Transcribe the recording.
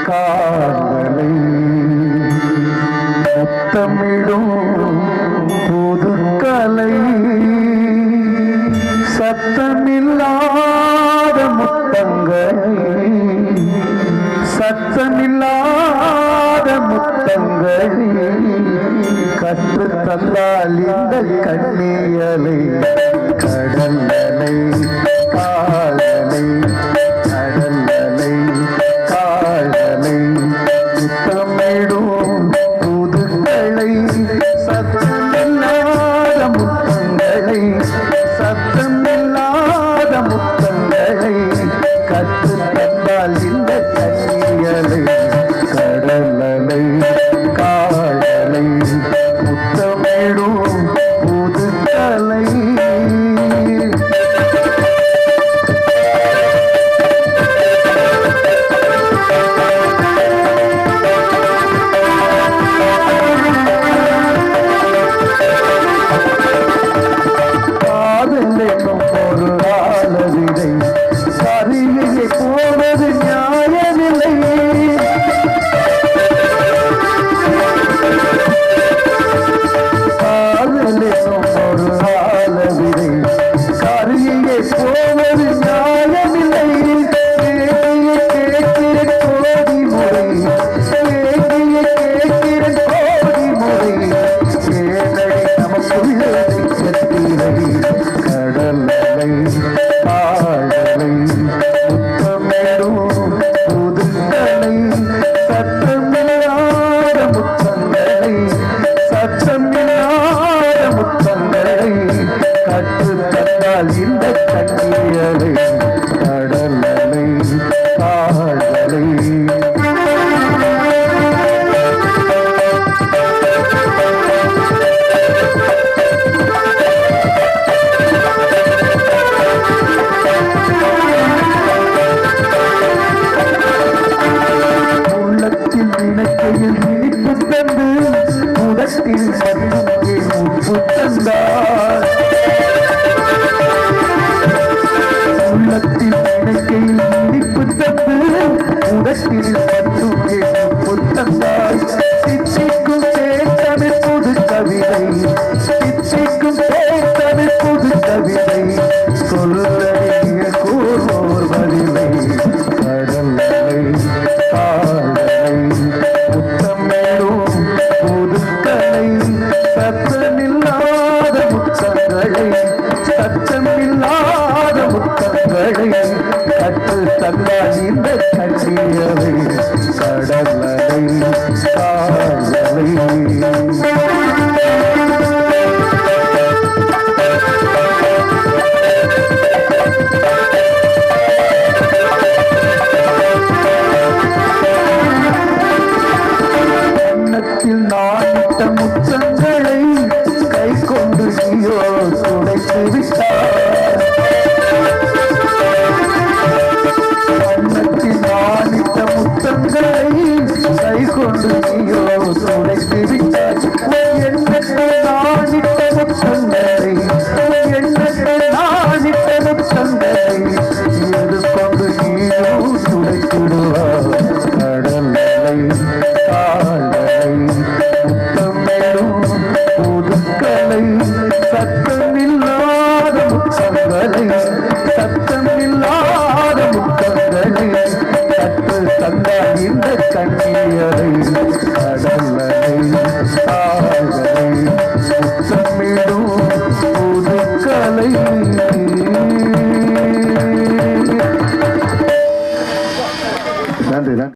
காதலை முத்தமிடும் புதுக்கலை சத்தமில்லாத முத்தங்களை சத்தமில்லாத முத்தங்களை கற்று தந்தால் இந்த கண்ணியலை கடலலை காதலை கடலலை காதலை முத்தமிடும் புதுக்களை சத்தமில்லாத முத்தங்களை சத்தமில்லாத முத்தங்களை கற்று தந்தால் இந்த கண்ணியலை கடலலை காதலை முத்தமிடும் புதுக்கலை காதலும் ஒரு ஆளவிடை சரியை போவது நியாயமில்லை காதலும் ஒரு ஆளவிடை சரியை போவது நியாயமில்லை கேட்கிற கோடி முறை கேட்கிற கோடி முறை ஏனடி நமக்குள்ளதை கத்திரடி கடலலை காதலை முத்தமிடும் புதுக்கலை சத்தமில்லாத முத்தங்களை சத்தமில்லாத முத்தங்களை கற்று தந்தால் இந்த கண்ணியலை கடலலை காதலை உள்ளத்தில் நினைக்கையில் இனிப்பு தந்து உடத்தில் மட்டுமே உப்பு தந்தார் உள்ளத்தில் நினைக்கையில் இனிப்பு தந்து உடத்தில் மட்டுமே உப்பு தந்தார் சித்திக்கும் சேர்த்தமிழ் புது கவிதை சித்திக்கும் சேர்த்தமிழ் புது கவிதை சொல்லறிய கூர்வோர் பதிலை கடலலை காதலை முத்தமிடும் புதுக்கலை சத்தமில்லாத முத்தங்களை சத்தமில்லாத முத்தங்களை கற்று தந்தால் இந்த கண்ணியலை கடலலை காதலை கண்ணத்தில் நாணிட்ட முத்தங்களை கை கொண்டு நீயோ துடைத்து விட்டார் கண்ணத்தில் நாணிட்ட முத்தங்களை கை கொண்டு நீயோ துடைத்து விட்டார் எண்ணத்தில் நாணிட்ட முத்தங்களை எண்ணத்தில் நாணிட்ட முத்தங்களை எது கொண்டு நீயோ துடைத்திடுவார் கடலலை காதலை முத்தமிடும் புதுக்கலை சத்தமில்லாத முத்தங்களை சத்தமில்லாத முத்தங்களை கற்று தந்தால் இந்த கண்ணியலை